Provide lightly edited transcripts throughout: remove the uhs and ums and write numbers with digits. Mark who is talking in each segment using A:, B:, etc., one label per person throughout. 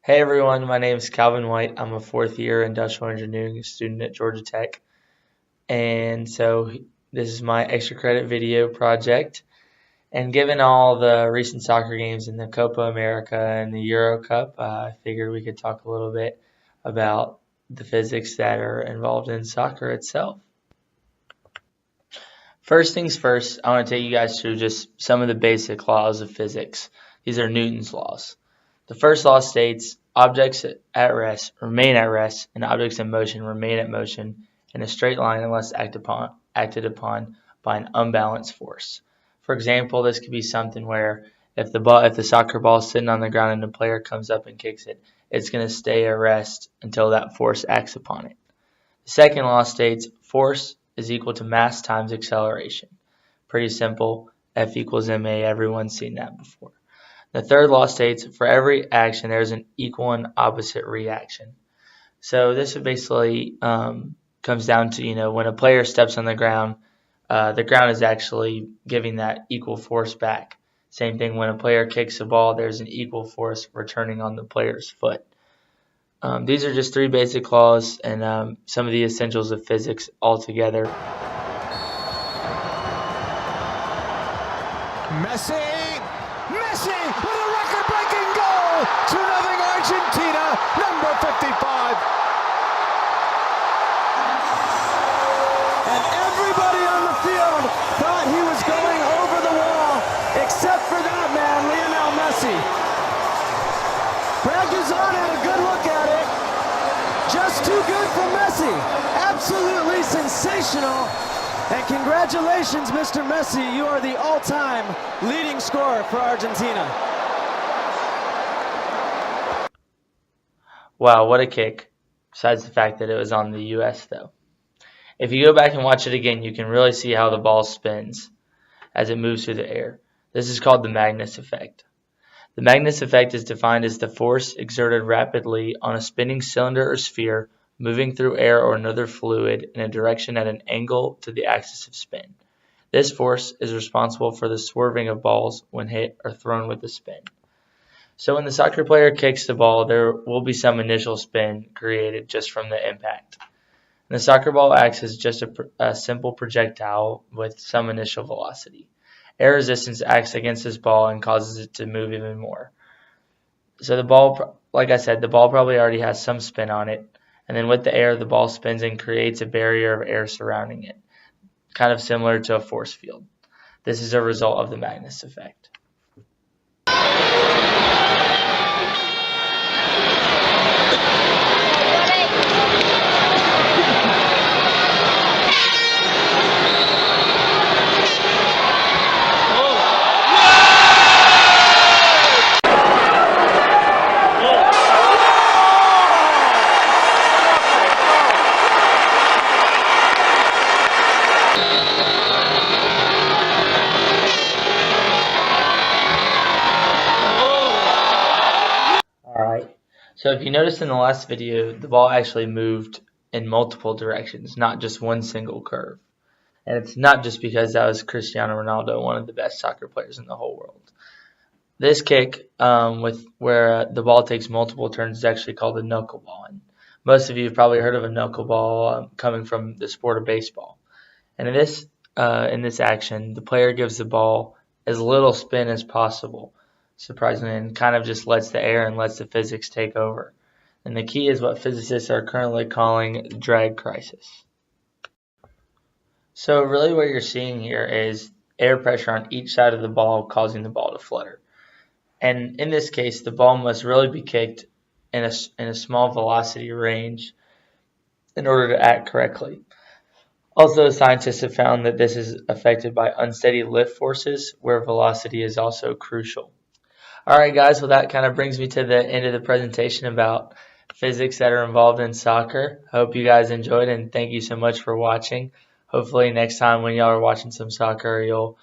A: Hey everyone, my name is Calvin White. I'm a fourth year industrial engineering student at Georgia Tech. And so this is my extra credit video project. And given all the recent soccer games in the Copa America and the Euro Cup, I figured we could talk a little bit about the physics that are involved in soccer itself. First things first, I want to take you guys through just some of the basic laws of physics. These are Newton's laws. The first law states objects at rest remain at rest and objects in motion remain at motion in a straight line unless acted upon by an unbalanced force. For example, this could be something where if the soccer ball is sitting on the ground and the player comes up and kicks it, it's going to stay at rest until that force acts upon it. The second law states force is equal to mass times acceleration. Pretty simple. F equals ma. Everyone's seen that before. The third law states for every action there's an equal and opposite reaction. So this basically comes down to, when a player steps on the ground is actually giving that equal force back. Same thing when a player kicks a ball, there's an equal force returning on the player's foot. These are just three basic laws and some of the essentials of physics altogether.
B: Messi with a record-breaking goal! 2-0 Argentina, number 55. And everybody on the field thought he was going over the wall, except for that man, Lionel Messi. Bragduzan had a good look at it. Just too good for Messi. Absolutely sensational. And congratulations, Mr. Messi. You are the all-time leading scorer for Argentina.
A: Wow, what a kick. Besides the fact that it was on the U.S. though. If you go back and watch it again, you can really see how the ball spins as it moves through the air. This is called the Magnus effect. The Magnus effect is defined as the force exerted rapidly on a spinning cylinder or sphere moving through air or another fluid in a direction at an angle to the axis of spin. This force is responsible for the swerving of balls when hit or thrown with a spin. So when the soccer player kicks the ball, there will be some initial spin created just from the impact. And the soccer ball acts as just a simple projectile with some initial velocity. Air resistance acts against this ball and causes it to move even more. So the ball, like I said, the ball probably already has some spin on it. And then with the air, the ball spins and creates a barrier of air surrounding it, kind of similar to a force field. This is a result of the Magnus effect. So if you noticed in the last video, the ball actually moved in multiple directions, not just one single curve. And it's not just because that was Cristiano Ronaldo, one of the best soccer players in the whole world. This kick, where the ball takes multiple turns, is actually called a knuckleball. And most of you have probably heard of a knuckleball coming from the sport of baseball. And in this action, the player gives the ball as little spin as possible, surprisingly, and kind of just lets the air and lets the physics take over. And the key is what physicists are currently calling the drag crisis. So really what you're seeing here is air pressure on each side of the ball causing the ball to flutter. And in this case, the ball must really be kicked in a small velocity range in order to act correctly. Also, scientists have found that this is affected by unsteady lift forces, where velocity is also crucial. Alright guys, well that kind of brings me to the end of the presentation about physics that are involved in soccer. I hope you guys enjoyed and thank you so much for watching. Hopefully next time when y'all are watching some soccer, you'll,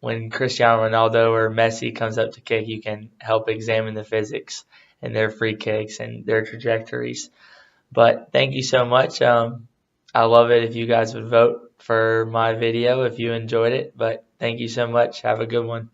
A: when Cristiano Ronaldo or Messi comes up to kick, you can help examine the physics and their free kicks and their trajectories. But thank you so much. I love it if you guys would vote for my video if you enjoyed it. But thank you so much. Have a good one.